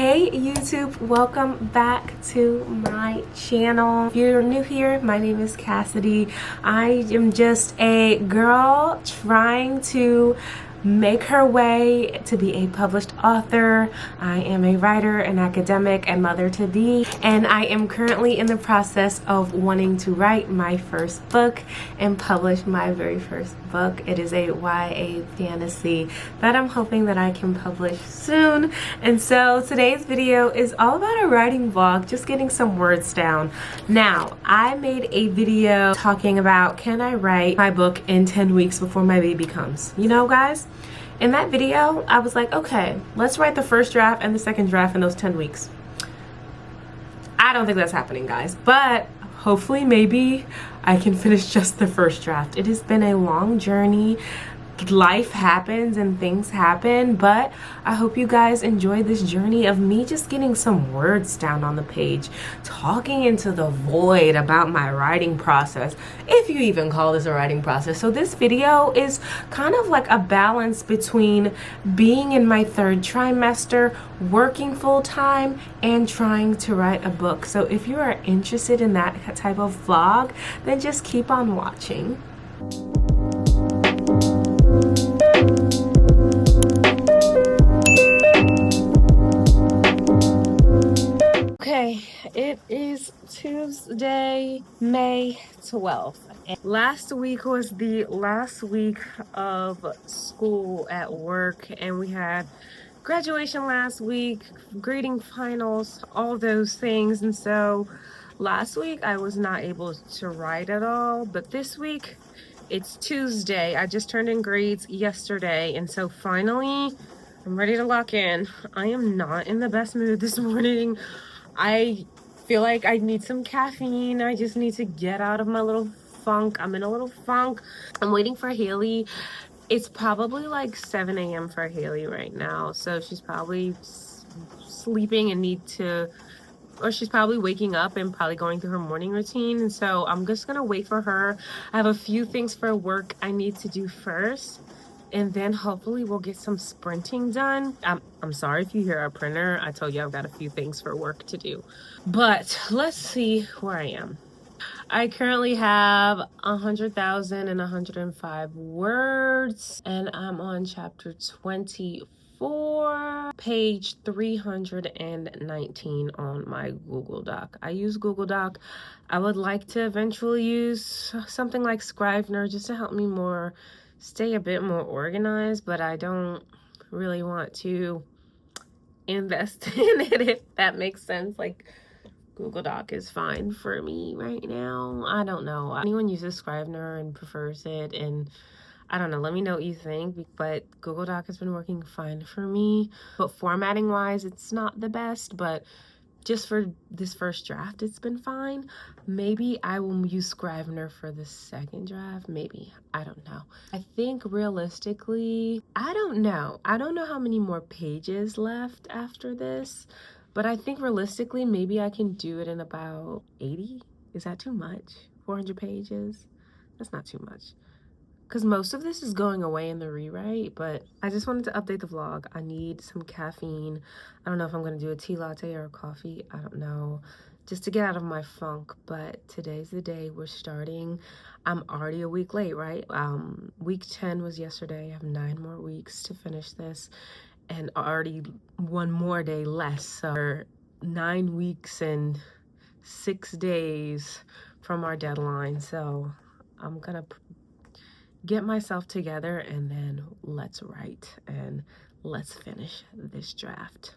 Hey YouTube, welcome back to my channel. If you're new here, my name is Cassidy. I am just a girl trying to make her way to be a published author. I am a writer, an academic, and mother-to-be, and I am currently in the process of wanting to write my first book and publish my very first book. It is a YA fantasy that I'm hoping that I can publish soon. And so today's video is all about a writing vlog, just getting some words down. Now, I made a video talking about, can I write my book in 10 weeks before my baby comes? You know, guys, in that video, I was like, okay, let's write the first draft and the second draft in those 10 weeks. I don't think that's happening, guys, but hopefully maybe I can finish just the first draft. It has been a long journey. Life happens and things happen, but I hope you guys enjoy this journey of me just getting some words down on the page, talking into the void about my writing process, if you even call this a writing process. So this video is kind of like a balance between being in my third trimester, working full-time, and trying to write a book. So if you are interested in that type of vlog, then just keep on watching. Okay, it is Tuesday, May 12th. And last week was the last week of school at work, and we had graduation last week, grading finals, all those things. And so last week I was not able to write at all, but this week it's Tuesday. I just turned in grades yesterday, and so finally I'm ready to lock in. I am not in the best mood this morning. I feel like I need some caffeine. I just need to get out of my little funk. I'm in a little funk. I'm waiting for Haley. It's probably like 7 a.m. for Haley right now. So she's probably sleeping and she's probably waking up and probably going through her morning routine. And so I'm just gonna wait for her. I have a few things for work I need to do first, and then hopefully we'll get some sprinting done. I'm sorry if you hear a printer. I told you I've got a few things for work to do. But let's see where I am. I currently have 100,105 words, and I'm on chapter 24, page 319 on my Google Doc. I use Google Doc. I would like to eventually use something like Scrivener just to help me stay a bit more organized, but I don't really want to invest in it, if that makes sense. Like, Google Doc is fine for me right now. I don't know. Anyone uses Scrivener and prefers it, and I don't know. Let me know what you think, but Google Doc has been working fine for me. But formatting wise, it's not the best, but just for this first draft, it's been fine. Maybe I will use Scrivener for the second draft. Maybe. I don't know. I think realistically, I don't know. I don't know how many more pages left after this, but I think realistically, maybe I can do it in about 80. Is that too much? 400 pages? That's not too much, because most of this is going away in the rewrite. But I just wanted to update the vlog. I need some caffeine. I don't know if I'm going to do a tea latte or a coffee. I don't know, just to get out of my funk. But today's the day we're starting. I'm already a week late, right? Week 10 was yesterday. I have 9 more weeks to finish this, and already 1 more day less. So 9 weeks and 6 days from our deadline. So I'm gonna get myself together, and then let's write and let's finish this draft.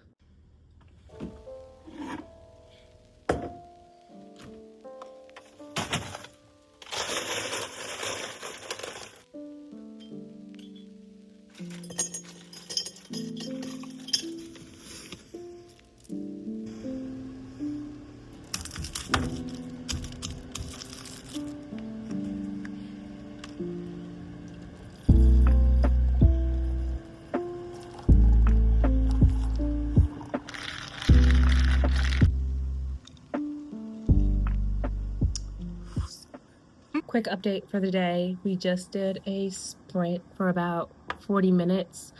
Quick update for the day. We just did a sprint for about 40 minutes.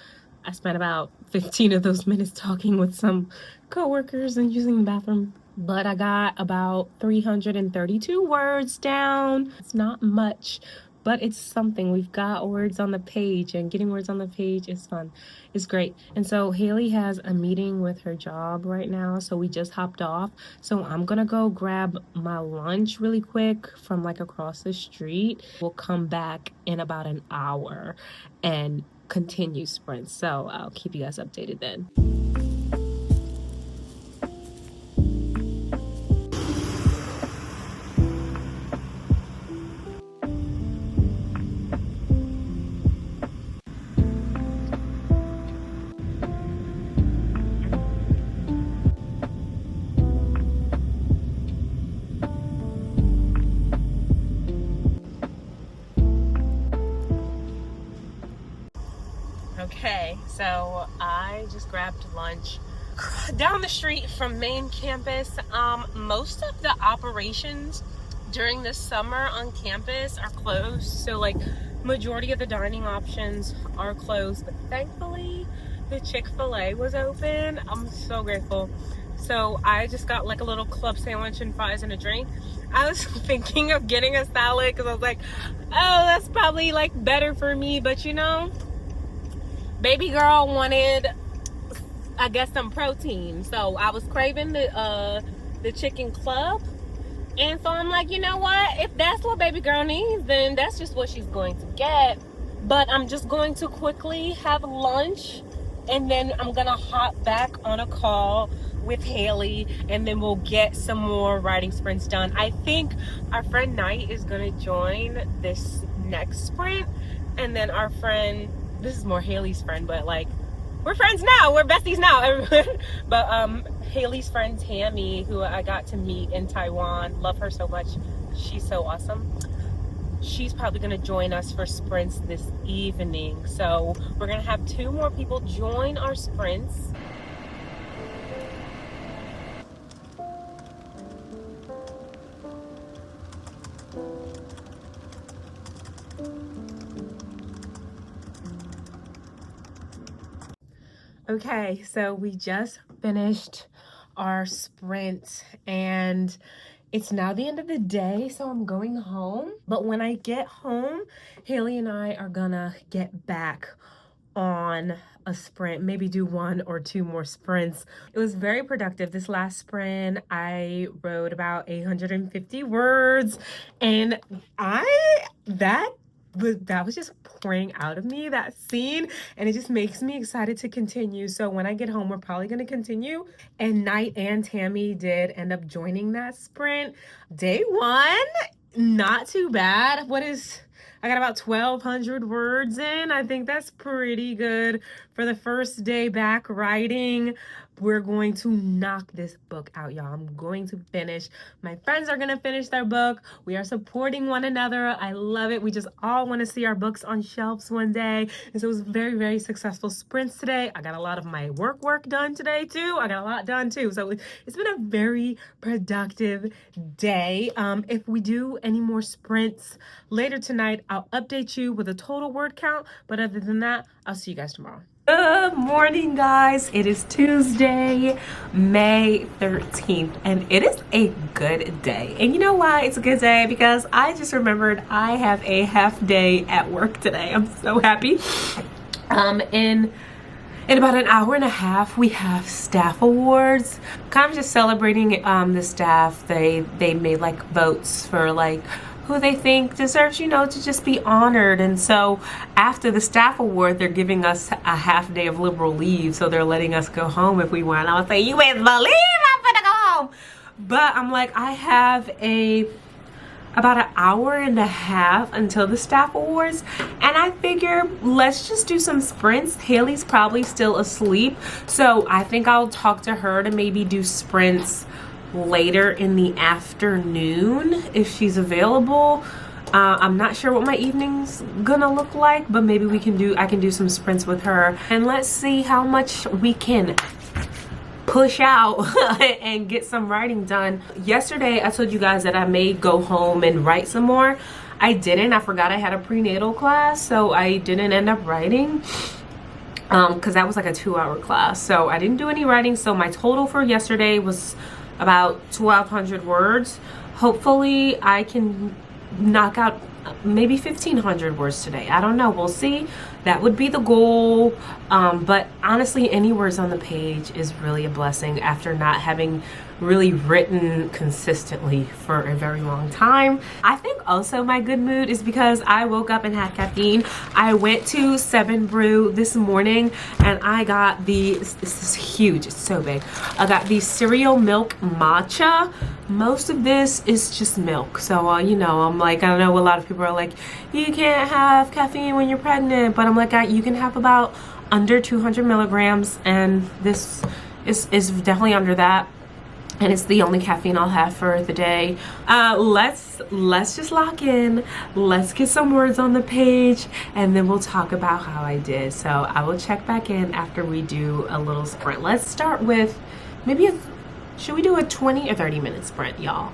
I spent about 15 of those minutes talking with some coworkers and using the bathroom. But I got about 332 words down. It's not much, but it's something. We've got words on the page, and getting words on the page is fun. It's great. And so Haley has a meeting with her job right now, so we just hopped off. So I'm gonna go grab my lunch really quick from like across the street. We'll come back in about an hour and continue sprints. So I'll keep you guys updated then. Okay, so I just grabbed lunch down the street from main campus. Most of the operations during the summer on campus are closed, so like majority of the dining options are closed, but thankfully the Chick-fil-A was open. I'm so grateful. So I just got like a little club sandwich and fries and a drink. I was thinking of getting a salad because I was like, oh, that's probably like better for me, but you know, baby girl wanted, I guess, some protein, so I was craving the chicken club, and so I'm like, you know what, if that's what baby girl needs, then that's just what she's going to get. But I'm just going to quickly have lunch, and then I'm gonna hop back on a call with Haley, and then we'll get some more writing sprints done. I think our friend Knight is gonna join this next sprint, and then our friend, this is more Haley's friend, but like, we're friends now, we're besties now. But Haley's friend Tammy, who I got to meet in Taiwan, love her so much, she's so awesome. She's probably gonna join us for sprints this evening. So we're gonna have 2 more people join our sprints. Okay, so we just finished our sprint and it's now the end of the day, so I'm going home. But when I get home, Haley and I are gonna get back on a sprint, maybe do 1 or 2 more sprints. It was very productive. This last sprint, I wrote about 850 words, and that was just pouring out of me, that scene, and it just makes me excited to continue. So when I get home, we're probably going to continue. And Knight and Tammy did end up joining that sprint. Day 1, not too bad. I got about 1,200 words in. I think that's pretty good for the first day back writing. We're going to knock this book out, y'all. I'm going to finish. My friends are going to finish their book. We are supporting one another. I love it. We just all want to see our books on shelves one day. And so it was very, very successful sprints today. I got a lot of my work done today too. I got a lot done too. So it's been a very productive day. If we do any more sprints later tonight, I'll update you with a total word count. But other than that, I'll see you guys tomorrow. Good morning, guys. It is Tuesday, May 13th, and it is a good day. And you know why it's a good day? Because I just remembered I have a half day at work today. I'm so happy. In about an hour and a half, we have staff awards. Kind of just celebrating the staff. They made like votes for like who they think deserves, you know, to just be honored. And so after the staff award, they're giving us a half day of liberal leave. So they're letting us go home if we want. I would say, you wouldn't believe I'm gonna go home. But I'm like, I have about an hour and a half until the staff awards. And I figure let's just do some sprints. Haley's probably still asleep. So I think I'll talk to her to maybe do sprints later in the afternoon if she's available. I'm not sure what my evening's gonna look like, but maybe I can do some sprints with her, and let's see how much we can push out and get some writing done. Yesterday I told you guys that I may go home and write some more. I didn't. I forgot I had a prenatal class, so I didn't end up writing. because that was like a 2-hour class. So I didn't do any writing. So my total for yesterday was about 1,200 words. Hopefully I can knock out maybe 1,500 words today. I don't know, we'll see. That would be the goal. But honestly, any words on the page is really a blessing after not having really written consistently for a very long time. I think also my good mood is because I woke up and had caffeine. I went to 7 Brew this morning and I got this is huge, it's so big. I got the cereal milk matcha. Most of this is just milk, so you know, I'm like, I don't know, a lot of people are like, you can't have caffeine when you're pregnant, but I'm like, you can have about under 200 milligrams, and this is definitely under that, and it's the only caffeine I'll have for the day. Let's just lock in. Let's get some words on the page, and then we'll talk about how I did. So I will check back in after we do a little sprint. Let's start with maybe should we do a 20 or 30 minute sprint, y'all?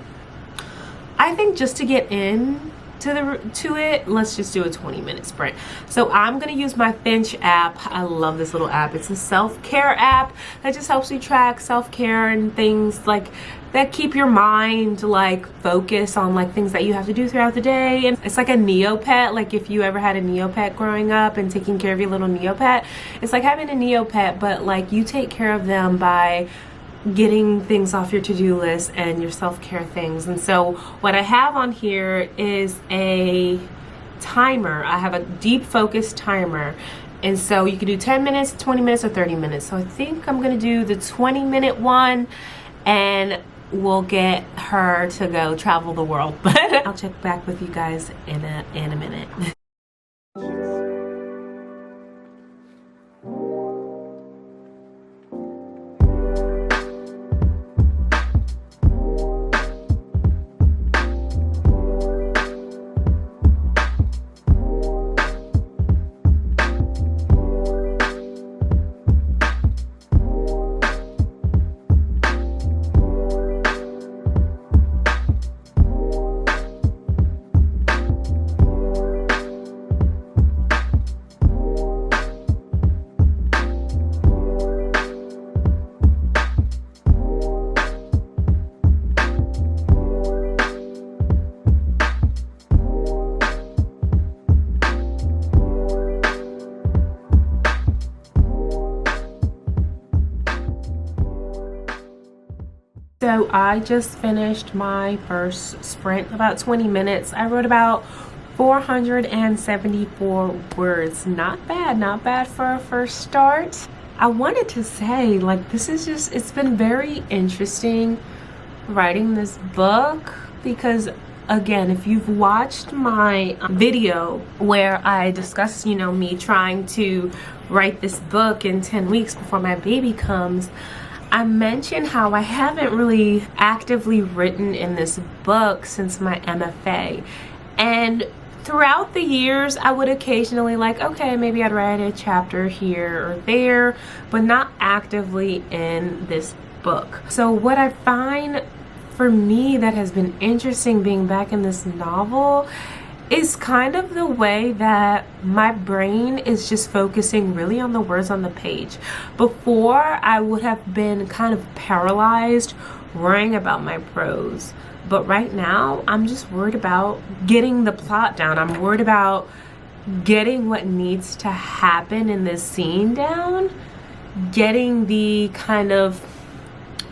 I think just to get in to it, let's just do a 20-minute sprint. So I'm gonna use my Finch app. I love this little app. It's a self-care app that just helps you track self-care and things like that keep your mind like focused on like things that you have to do throughout the day. And it's like a Neopet. Like if you ever had a Neopet growing up and taking care of your little Neopet, it's like having a Neopet, but like you take care of them by getting things off your to-do list and your self-care things. And so what I have on here is a timer. I have a deep focus timer, and so you can do 10 minutes, 20 minutes, or 30 minutes. So I think I'm gonna do the 20-minute one, and we'll get her to go travel the world. But I'll check back with you guys in a minute. So I just finished my first sprint, about 20 minutes. I wrote about 474 words. Not bad for a first start. I wanted to say, like, this is just, it's been very interesting writing this book because, again, if you've watched my video where I discussed, you know, me trying to write this book in 10 weeks before my baby comes, I mentioned how I haven't really actively written in this book since my MFA. And throughout the years, I would occasionally like, okay, maybe I'd write a chapter here or there, but not actively in this book. So what I find for me that has been interesting being back in this novel is kind of the way that my brain is just focusing really on the words on the page. Before, I would have been kind of paralyzed worrying about my prose. But right now, I'm just worried about getting the plot down. I'm worried about getting what needs to happen in this scene down, getting the kind of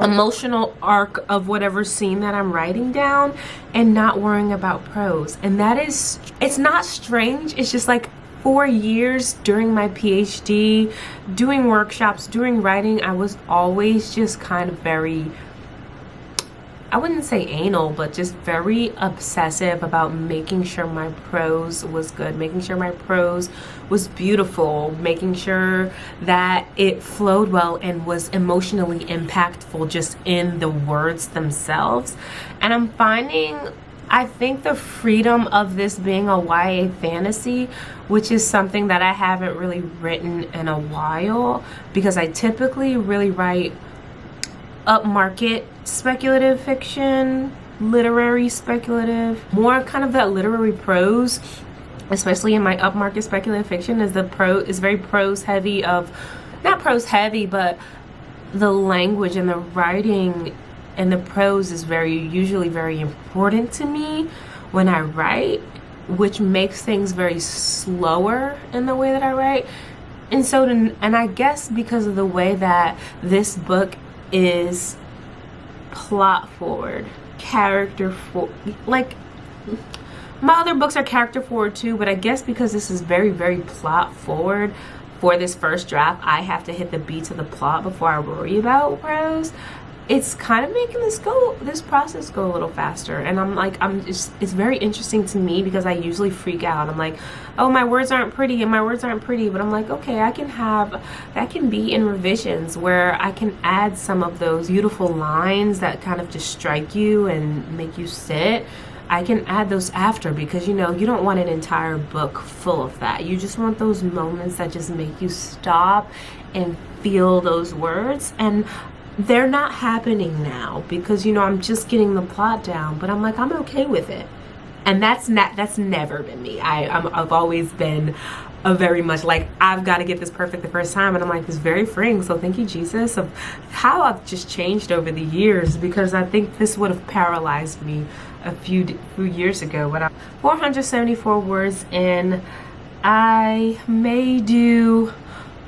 emotional arc of whatever scene that I'm writing down, and not worrying about prose. And that is, it's not strange, it's just like 4 years during my PhD, doing workshops, doing writing, I was always just kind of very, I wouldn't say anal, but just very obsessive about making sure my prose was good, making sure my prose was beautiful, making sure that it flowed well and was emotionally impactful just in the words themselves. And I'm finding, I think, the freedom of this being a YA fantasy, which is something that I haven't really written in a while, because I typically really write upmarket speculative fiction, literary speculative, more kind of that literary prose. especially in my upmarket speculative fiction, is very prose heavy not prose heavy, but the language and the writing and the prose is usually very important to me when I write, which makes things very slower in the way that I write. And so, and I guess because of the way that this book is plot forward, character forward, like my other books are character forward too, but I guess because this is very, very plot forward for this first draft, I have to hit the beats of the plot before I worry about prose. It's kind of making this process go a little faster. And it's very interesting to me because I usually freak out. I'm like, oh, my words aren't pretty and my words aren't pretty. But I'm like, okay, that can be in revisions where I can add some of those beautiful lines that kind of just strike you and make you sit. I can add those after, because you don't want an entire book full of that. You just want those moments that just make you stop and feel those words. And they're not happening now because I'm just getting the plot down, but I'm okay with it. And that's never been me. I've always been a very much like, I've got to get this perfect the first time, and I'm like, it's very freeing. So thank you, Jesus, of how I've just changed over the years, because I think this would have paralyzed me a few years ago. When I'm 474 words in, I may do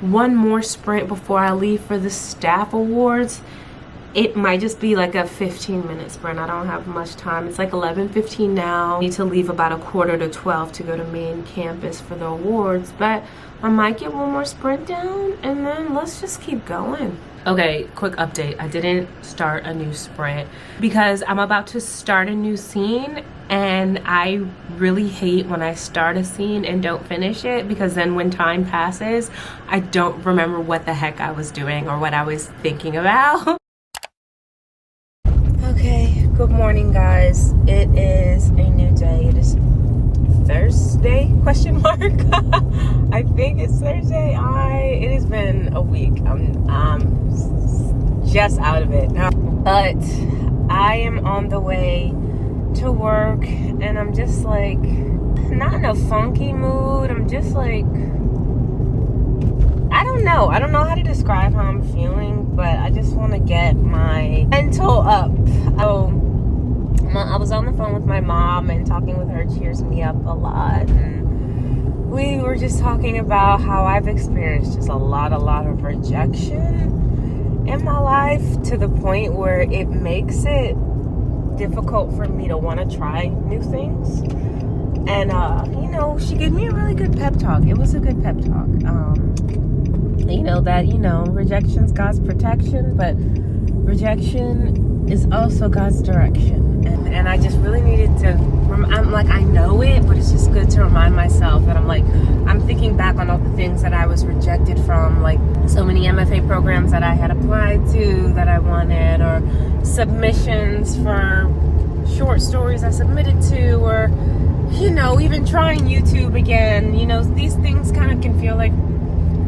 one more sprint before I leave for the staff awards. It might just be like a 15-minute sprint. I don't have much time. It's like 11:15 now. I need to leave about 11:45 to go to main campus for the awards, but I might get one more sprint down and then let's just keep going. Okay, quick update. I didn't start a new sprint because I'm about to start a new scene, and I really hate when I start a scene and don't finish it, because then when time passes, I don't remember what the heck I was doing or what I was thinking about. Okay, good morning, guys. It is a new day. It is Thursday, question mark. I think it's Thursday. It has been a week. I'm just out of it now, but I am on the way to work, and I'm just like not in a funky mood. I'm just like, I don't know how to describe how I'm feeling, but I just want to get my mental up. I was on the phone with my mom, and talking with her cheers me up a lot, and we were just talking about how I've experienced just a lot of rejection in my life, to the point where it makes it difficult for me to want to try new things. And she gave me a really good pep talk. It was a good pep talk. Rejection's God's protection, but rejection is also God's direction. And I just really needed to, I'm like, I know it, but it's just good to remind myself that I'm thinking back on all the things that I was rejected from, like so many MFA programs that I had applied to that I wanted, or submissions for short stories I submitted to, or, even trying YouTube again. These things kind of can feel like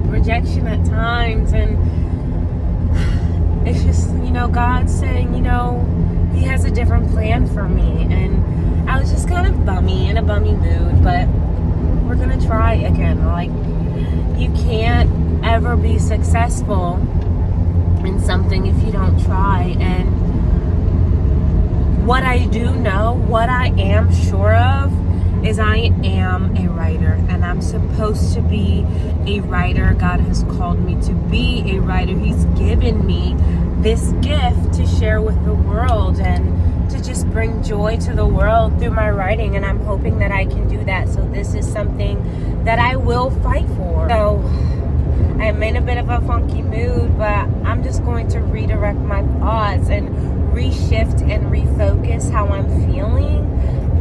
rejection at times, and it's just, God saying, He has a different plan for me. And I was just kind of in a bummy mood, but we're gonna try again. Like, you can't ever be successful in something if you don't try. And what I do know, what I am sure of, is I am a writer, and I'm supposed to be a writer. God has called me to be a writer. He's given me this gift to share with the world and to just bring joy to the world through my writing, and I'm hoping that I can do that. So this is something that I will fight for. So I'm in a bit of a funky mood, but I'm just going to redirect my thoughts and reshift and refocus how I'm feeling.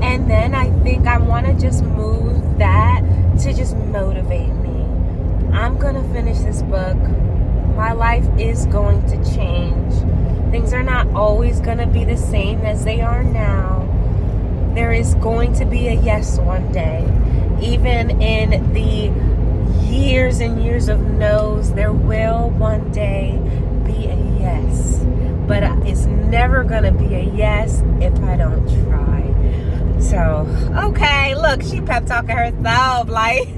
And then I think I want to just move that to just motivate me. I'm going to finish this book. My life is going to change. Things are not always going to be the same as they are now. There is going to be a yes one day. Even in the years and years of no's, there will one day be a yes. But it's never going to be a yes if I don't try. So, okay, look, she pep talking herself, like.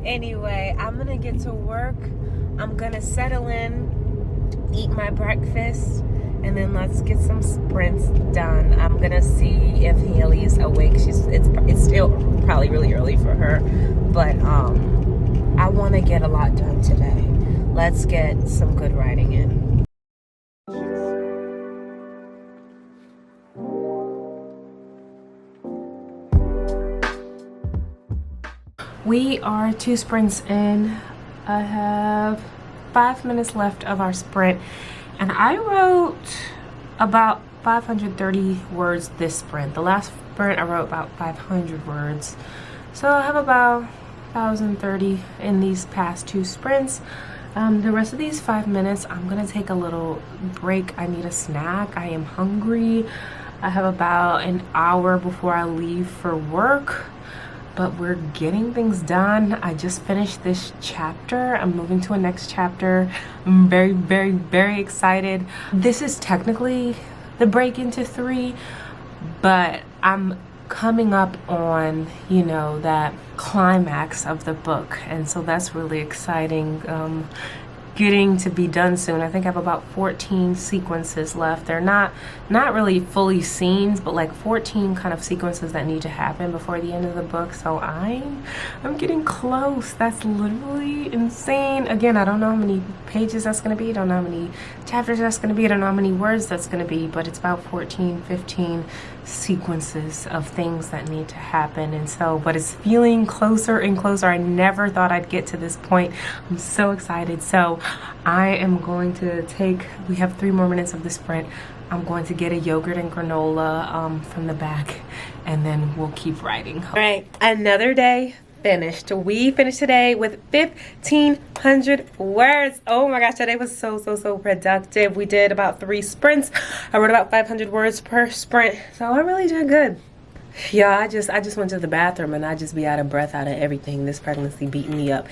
Anyway, I'm gonna get to work. I'm gonna settle in, eat my breakfast, and then let's get some sprints done. I'm gonna see if Haley's awake. It's still probably really early for her, but I want to get a lot done today. Let's get some good writing in. We are 2 sprints in. I have 5 minutes left of our sprint, and I wrote about 530 words this sprint. The last sprint I wrote about 500 words. So I have about 1,030 in these past 2 sprints. The rest of these 5 minutes, I'm gonna take a little break. I need a snack. I am hungry. I have about an hour before I leave for work, but we're getting things done. I just finished this chapter. I'm moving to a next chapter. I'm very, very, very excited. This is technically the break into 3, but I'm coming up on, you know, that climax of the book, and so that's really exciting. Getting to be done soon. I think I have about 14 sequences left. They're not really fully scenes, but like 14 kind of sequences that need to happen before the end of the book. So I'm getting close. That's literally insane. Again, I don't know how many pages that's going to be. I don't know how many chapters that's going to be. I don't know how many words that's going to be, but it's about 14, 15 sequences of things that need to happen. And so, but it's feeling closer and closer. I never thought I'd get to this point. I'm so excited. So I am going to we have 3 more minutes of the sprint. I'm going to get a yogurt and granola from the back, and then we'll keep writing. All right, another day finished. We finished today with 1,500 words. Oh my gosh, today was so productive. We did about 3 sprints. I wrote about 500 words per sprint, so I really did good. Yeah, I just went to the bathroom and I just be out of breath out of everything. This pregnancy beat me up.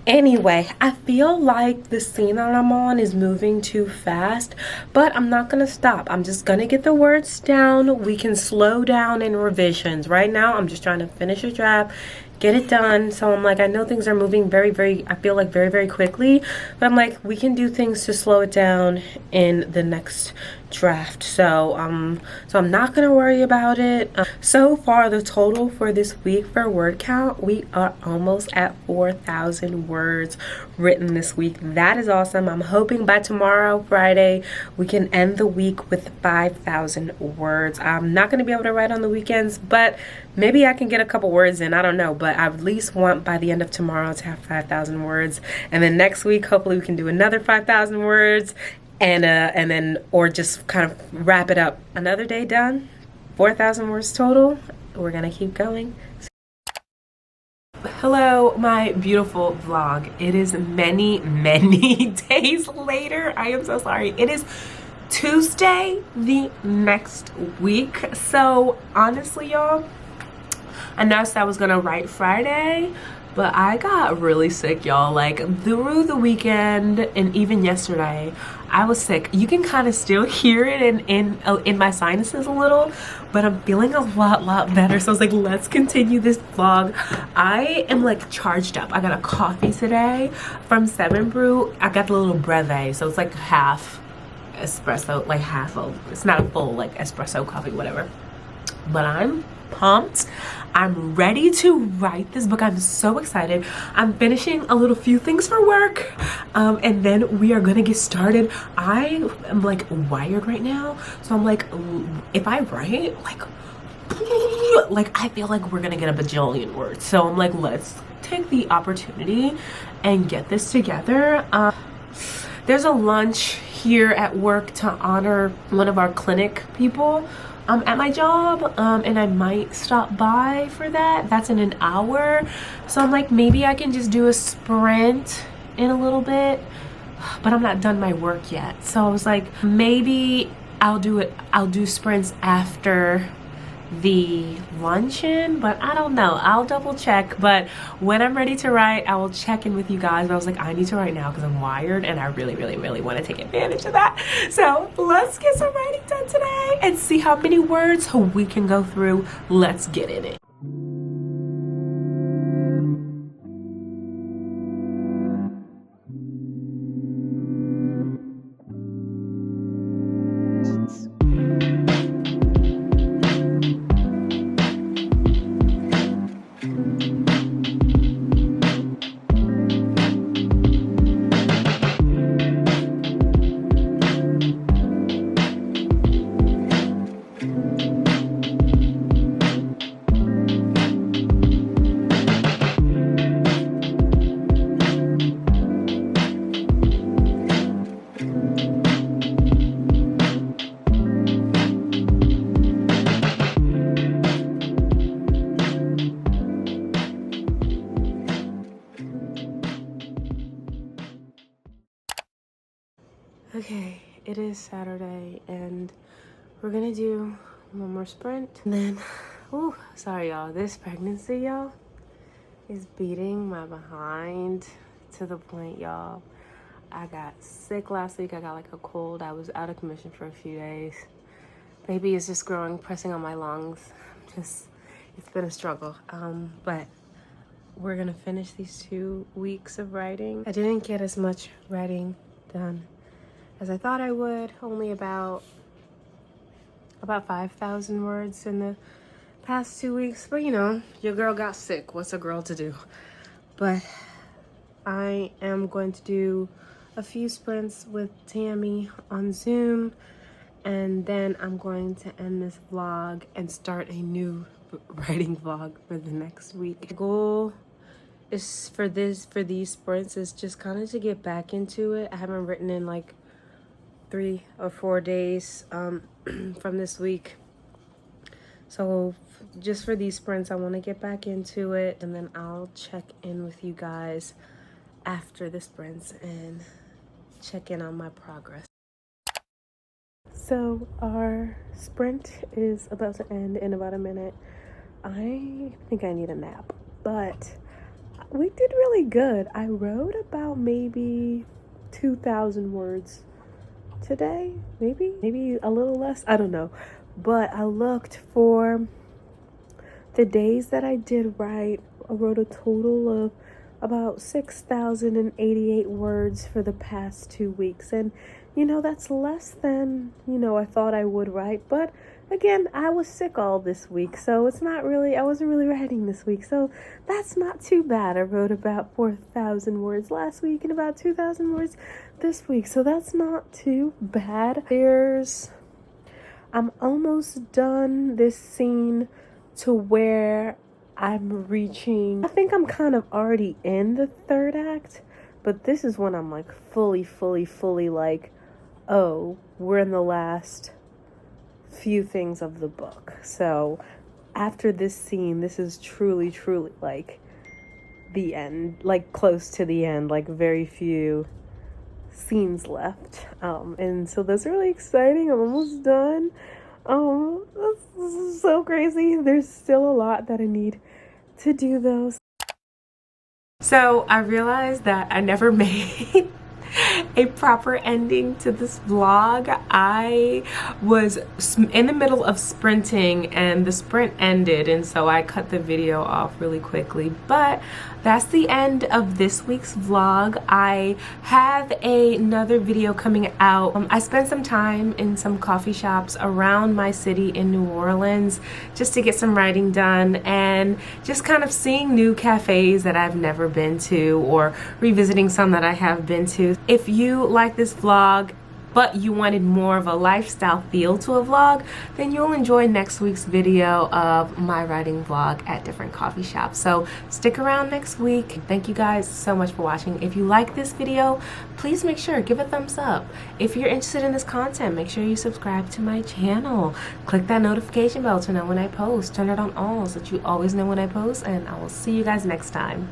Anyway, I feel like the scene that I'm on is moving too fast, but I'm not gonna stop. I'm just gonna get the words down. We can slow down in revisions. Right now, I'm just trying to finish a draft, get it done. So I'm like, I know things are moving I feel like very quickly, but I'm like, we can do things to slow it down in the next draft. So I'm not gonna worry about it. So far, the total for this week for word count, we are almost at 4,000 words written this week. That is awesome. I'm hoping by tomorrow, Friday, we can end the week with 5,000 words. I'm not gonna be able to write on the weekends, but maybe I can get a couple words in. I don't know, but I at least want by the end of tomorrow to have 5,000 words, and then next week hopefully we can do another 5,000 words, and then or just kind of wrap it up. Another day done, 4,000 words total. We're gonna keep going. Hello, my beautiful vlog. It is many days later. I am so sorry. It is Tuesday the next week. So honestly, y'all, I noticed I was gonna write Friday, but I got really sick, y'all. Like through the weekend and even yesterday, I was sick. You can kind of still hear it in my sinuses a little, but I'm feeling a lot better. So I was like, let's continue this vlog. I am like charged up. I got a coffee today from 7 Brew. I got the little breve, so it's like half espresso, like half of, it's not a full like espresso coffee, whatever. But I'm pumped. I'm ready to write this book. I'm so excited. I'm finishing a little few things for work, and then we are gonna get started. I am like wired right now, so I'm like, if I write like I feel like we're gonna get a bajillion words. So I'm like, let's take the opportunity and get this together. There's a lunch here at work to honor one of our clinic people at my job, and I might stop by for that. That's in an hour, so I'm like, maybe I can just do a sprint in a little bit, but I'm not done my work yet. So I was like, maybe I'll do sprints after the luncheon, but I don't know. I'll double check. But when I'm ready to write, I will check in with you guys. But I was like, I need to write now because I'm wired and I really, really, really want to take advantage of that. So let's get some writing done today and see how many words we can go through. Let's get in it. Okay, it is Saturday and we're gonna do one more sprint and then, ooh, sorry y'all, this pregnancy, y'all, is beating my behind to the point, y'all. I got sick last week. I got like a cold. I was out of commission for a few days. Baby is just growing, pressing on my lungs. It's been a struggle. But we're gonna finish these 2 weeks of writing. I didn't get as much writing done as I thought I would. Only about 5,000 words in the past 2 weeks. But you know, your girl got sick. What's a girl to do? But I am going to do a few sprints with Tammy on Zoom, and then I'm going to end this vlog and start a new writing vlog for the next week. The goal is for these sprints is just kind of to get back into it. I haven't written in like 3 or 4 days from this week, so just for these sprints I want to get back into it, and then I'll check in with you guys after the sprints and check in on my progress. So our sprint is about to end in about a minute. I think I need a nap, but we did really good. I wrote about maybe 2,000 words today, maybe a little less, I don't know. But I looked for the days that I did write. I wrote a total of about 6,088 words for the past 2 weeks, and you know, that's less than, you know, I thought I would write. But again, I was sick all this week, so it's not really, I wasn't really writing this week, so that's not too bad. I wrote about 4,000 words last week and about 2,000 words this week, so that's not too bad. I'm almost done this scene to where I'm reaching, I think I'm kind of already in the 3rd act, but this is when I'm like fully like, oh, we're in the last few things of the book. So after this scene, this is truly like the end, like close to the end, like very few scenes left. And so that's really exciting. I'm almost done. This is so crazy. There's still a lot that I need to do though. So I realized that I never made a proper ending to this vlog. I was in the middle of sprinting and the sprint ended, and so I cut the video off really quickly. But that's the end of this week's vlog. I have another video coming out. I spent some time in some coffee shops around my city in New Orleans just to get some writing done and just kind of seeing new cafes that I've never been to or revisiting some that I have been to. If you like this vlog but you wanted more of a lifestyle feel to a vlog, then you'll enjoy next week's video of my writing vlog at different coffee shops. So stick around next week. Thank you guys so much for watching. If you like this video, please make sure give a thumbs up. If you're interested in this content, make sure you subscribe to my channel. Click that notification bell to know when I post. Turn it on all so that you always know when I post, and I will see you guys next time.